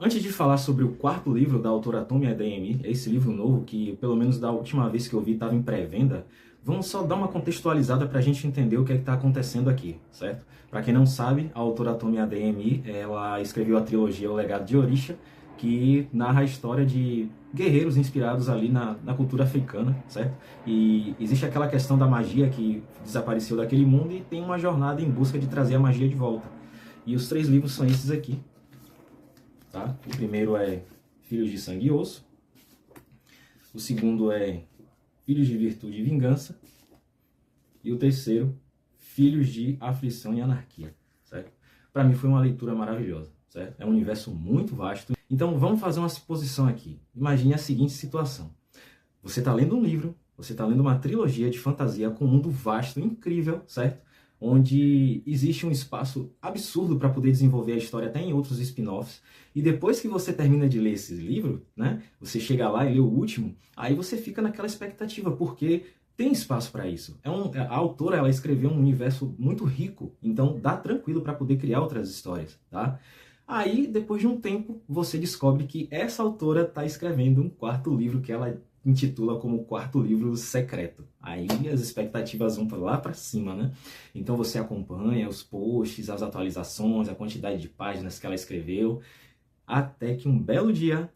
Antes de falar sobre o quarto livro da autora Tomi Adeyemi, esse livro novo que, pelo menos da última vez que eu vi, estava em pré-venda, vamos só dar uma contextualizada para a gente entender o que é que está acontecendo aqui, certo? Para quem não sabe, a autora Tomi Adeyemi, ela escreveu a trilogia O Legado de Orisha, que narra a história de guerreiros inspirados ali na cultura africana, certo? E existe aquela questão da magia que desapareceu daquele mundo e tem uma jornada em busca de trazer a magia de volta. E os 3 livros são esses aqui. Tá? O primeiro é Filhos de Sangue e Osso. O segundo é Filhos de Virtude e Vingança. E o terceiro, Filhos de Aflição e Anarquia. Certo? Para mim foi uma leitura maravilhosa. Certo? É um universo muito vasto. Então vamos fazer uma suposição aqui. Imagine a seguinte situação. Você está lendo um livro, você está lendo uma trilogia de fantasia com um mundo vasto, incrível, certo? Onde existe um espaço absurdo para poder desenvolver a história até em outros spin-offs. E depois que você termina de ler esse livro, né, você chega lá e lê o último, aí você fica naquela expectativa, porque tem espaço para isso. A autora, ela escreveu um universo muito rico, então dá tranquilo para poder criar outras histórias, tá? Aí, depois de um tempo, você descobre que essa autora está escrevendo um quarto livro que ela intitula como Quarto Livro Secreto. Aí as expectativas vão lá para cima, né? Então você acompanha os posts, as atualizações, a quantidade de páginas que ela escreveu, até que um belo dia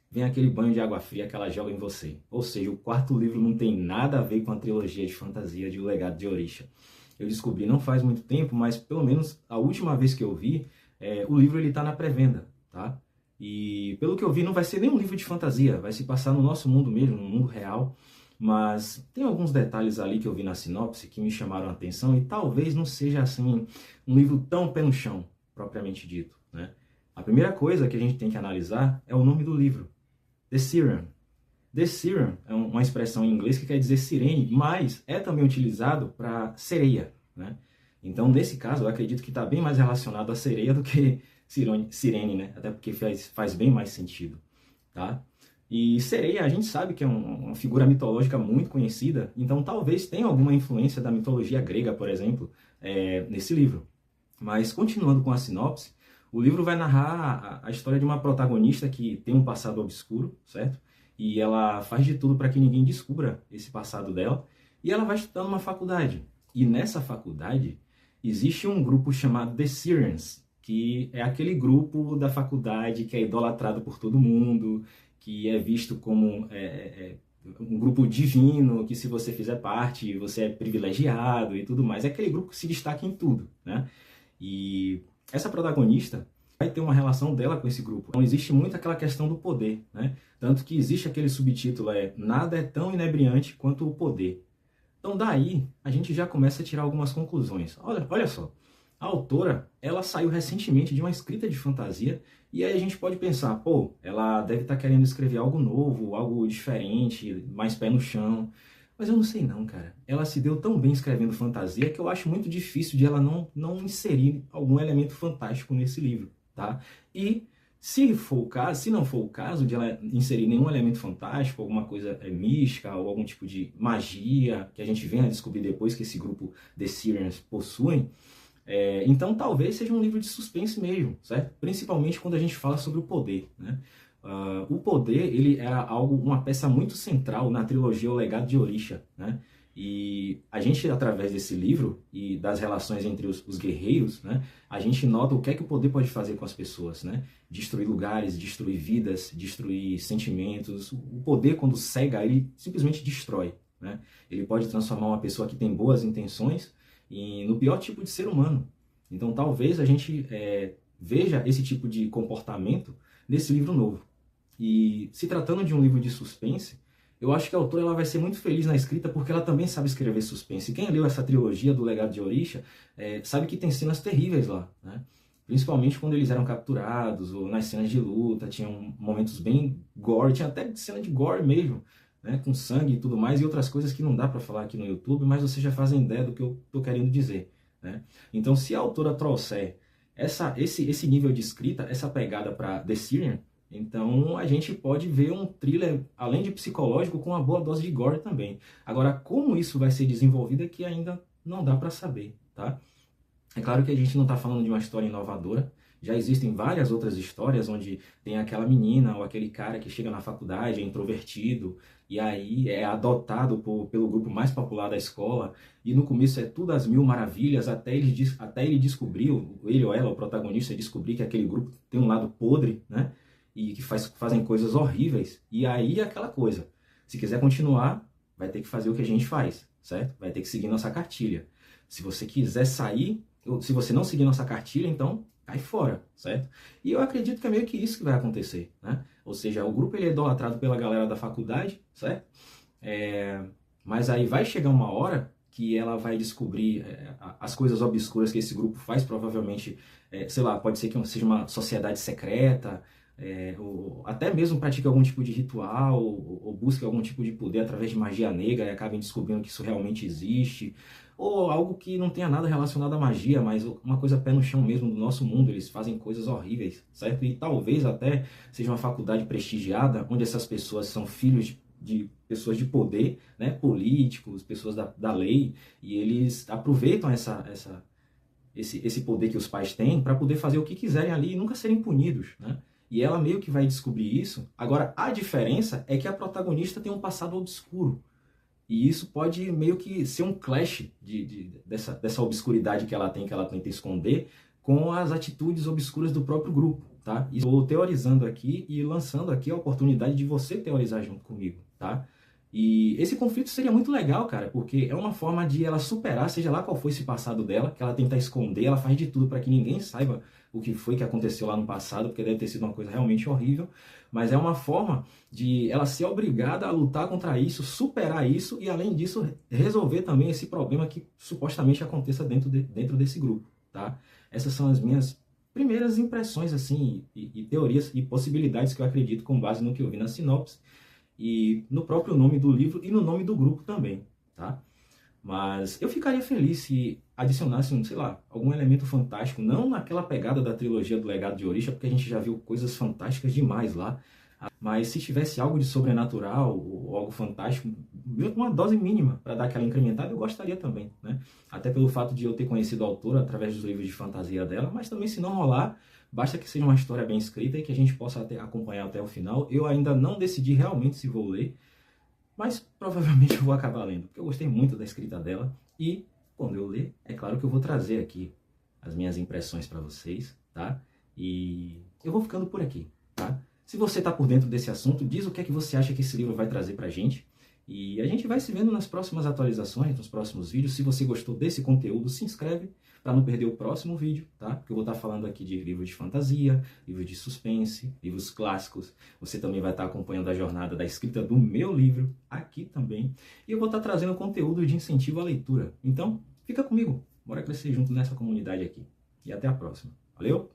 vem aquele banho de água fria que ela joga em você. Ou seja, o quarto livro não tem nada a ver com a trilogia de fantasia de O Legado de Orisha. Eu descobri não faz muito tempo, mas pelo menos a última vez que eu vi, o livro está na pré-venda, tá? E pelo que eu vi, não vai ser nem um livro de fantasia, vai se passar no nosso mundo mesmo, no mundo real. Mas tem alguns detalhes ali que eu vi na sinopse que me chamaram a atenção e talvez não seja assim um livro tão pé no chão, propriamente dito, né? A primeira coisa que a gente tem que analisar é o nome do livro, The Siren. The Siren é uma expressão em inglês que quer dizer sirene, mas é também utilizado para sereia, né? Então, nesse caso, eu acredito que está bem mais relacionado à sereia do que sirene, né? Até porque faz bem mais sentido, tá? E sereia, a gente sabe que é uma figura mitológica muito conhecida, então talvez tenha alguma influência da mitologia grega, por exemplo, nesse livro. Mas, continuando com a sinopse, o livro vai narrar a história de uma protagonista que tem um passado obscuro, certo? E ela faz de tudo para que ninguém descubra esse passado dela, e ela vai estudar numa faculdade. E nessa faculdade existe um grupo chamado The Sirens, que é aquele grupo da faculdade que é idolatrado por todo mundo, que é visto como um grupo divino, que se você fizer parte, você é privilegiado e tudo mais. É aquele grupo que se destaca em tudo, né? E essa protagonista vai ter uma relação dela com esse grupo. Então existe muito aquela questão do poder, né? Tanto que existe aquele subtítulo, Nada é tão inebriante quanto o poder. Então daí a gente já começa a tirar algumas conclusões. Olha só, a autora, ela saiu recentemente de uma escrita de fantasia e aí a gente pode pensar, pô, ela deve estar querendo escrever algo novo, algo diferente, mais pé no chão. Mas eu não sei não, cara. Ela se deu tão bem escrevendo fantasia que eu acho muito difícil de ela não inserir algum elemento fantástico nesse livro, tá? E se não for o caso de ela inserir nenhum elemento fantástico, alguma coisa mística ou algum tipo de magia que a gente venha a descobrir depois que esse grupo The Sirens possuem, então talvez seja um livro de suspense mesmo, certo? Principalmente quando a gente fala sobre o poder, né? O poder, ele é uma peça muito central na trilogia O Legado de Orisha, né? E a gente, através desse livro e das relações entre os guerreiros, né, a gente nota o que é que o poder pode fazer com as pessoas, né? Destruir lugares, destruir vidas, destruir sentimentos. O poder, quando cega, ele simplesmente destrói, né? Ele pode transformar uma pessoa que tem boas intenções no pior tipo de ser humano. Então talvez a gente veja esse tipo de comportamento nesse livro novo. E se tratando de um livro de suspense, eu acho que a autora ela vai ser muito feliz na escrita porque ela também sabe escrever suspense. Quem leu essa trilogia do Legado de Orisha sabe que tem cenas terríveis lá, né? Principalmente quando eles eram capturados ou nas cenas de luta, tinham momentos bem gore, tinha até cena de gore mesmo, né? Com sangue e tudo mais, e outras coisas que não dá para falar aqui no YouTube, mas vocês já fazem ideia do que eu estou querendo dizer, né? Então, se a autora trouxer esse nível de escrita, essa pegada para The Siren, então a gente pode ver um thriller, além de psicológico, com uma boa dose de gore também. Agora, como isso vai ser desenvolvido é que ainda não dá para saber, tá? É claro que a gente não está falando de uma história inovadora, Já existem várias outras histórias onde tem aquela menina ou aquele cara que chega na faculdade, é introvertido, e aí é adotado pelo grupo mais popular da escola, e no começo é tudo às mil maravilhas, até ele descobrir, ele ou ela, o protagonista, descobrir que aquele grupo tem um lado podre, né? E que fazem coisas horríveis. E aí é aquela coisa, se quiser continuar, vai ter que fazer o que a gente faz, certo? Vai ter que seguir nossa cartilha. Se você quiser sair, se você não seguir nossa cartilha, então cai fora, certo? E eu acredito que é meio que isso que vai acontecer, né? Ou seja, o grupo ele é idolatrado pela galera da faculdade, certo? Mas aí vai chegar uma hora que ela vai descobrir as coisas obscuras que esse grupo faz, provavelmente, sei lá, pode ser que seja uma sociedade secreta, ou até mesmo pratique algum tipo de ritual, ou busque algum tipo de poder através de magia negra e acabem descobrindo que isso realmente existe, ou algo que não tenha nada relacionado à magia, mas uma coisa pé no chão mesmo do nosso mundo. Eles fazem coisas horríveis, certo? E talvez até seja uma faculdade prestigiada, onde essas pessoas são filhos de pessoas de poder, né? Políticos, pessoas da lei, e eles aproveitam esse poder que os pais têm para poder fazer o que quiserem ali e nunca serem punidos, né? E ela meio que vai descobrir isso. Agora, a diferença é que a protagonista tem um passado obscuro. E isso pode meio que ser um clash dessa obscuridade que ela tem, que ela tenta esconder, com as atitudes obscuras do próprio grupo, tá? Estou teorizando aqui e lançando aqui a oportunidade de você teorizar junto comigo, tá? E esse conflito seria muito legal, cara, porque é uma forma de ela superar, seja lá qual foi esse passado dela, que ela tenta esconder, ela faz de tudo para que ninguém saiba o que foi que aconteceu lá no passado, porque deve ter sido uma coisa realmente horrível, mas é uma forma de ela ser obrigada a lutar contra isso, superar isso e, além disso, resolver também esse problema que supostamente aconteça dentro desse grupo, tá? Essas são as minhas primeiras impressões, assim, e teorias e possibilidades que eu acredito com base no que eu vi na sinopse, e no próprio nome do livro e no nome do grupo também, tá? Mas eu ficaria feliz se adicionassem, sei lá, algum elemento fantástico, não naquela pegada da trilogia do Legado de Orisha, porque a gente já viu coisas fantásticas demais lá, mas se tivesse algo de sobrenatural ou algo fantástico, uma dose mínima para dar aquela incrementada, eu gostaria também, né? Até pelo fato de eu ter conhecido a autora através dos livros de fantasia dela, mas também, se não rolar, basta que seja uma história bem escrita e que a gente possa acompanhar até o final. Eu ainda não decidi realmente se vou ler, mas provavelmente eu vou acabar lendo, porque eu gostei muito da escrita dela. E quando eu ler, é claro que eu vou trazer aqui as minhas impressões para vocês, tá? E eu vou ficando por aqui, tá? Se você está por dentro desse assunto, diz o que é que você acha que esse livro vai trazer pra gente. E a gente vai se vendo nas próximas atualizações, nos próximos vídeos. Se você gostou desse conteúdo, se inscreve para não perder o próximo vídeo, tá? Porque eu vou estar falando aqui de livros de fantasia, livros de suspense, livros clássicos. Você também vai estar acompanhando a jornada da escrita do meu livro aqui também. E eu vou estar trazendo conteúdo de incentivo à leitura. Então, fica comigo. Bora crescer junto nessa comunidade aqui. E até a próxima. Valeu?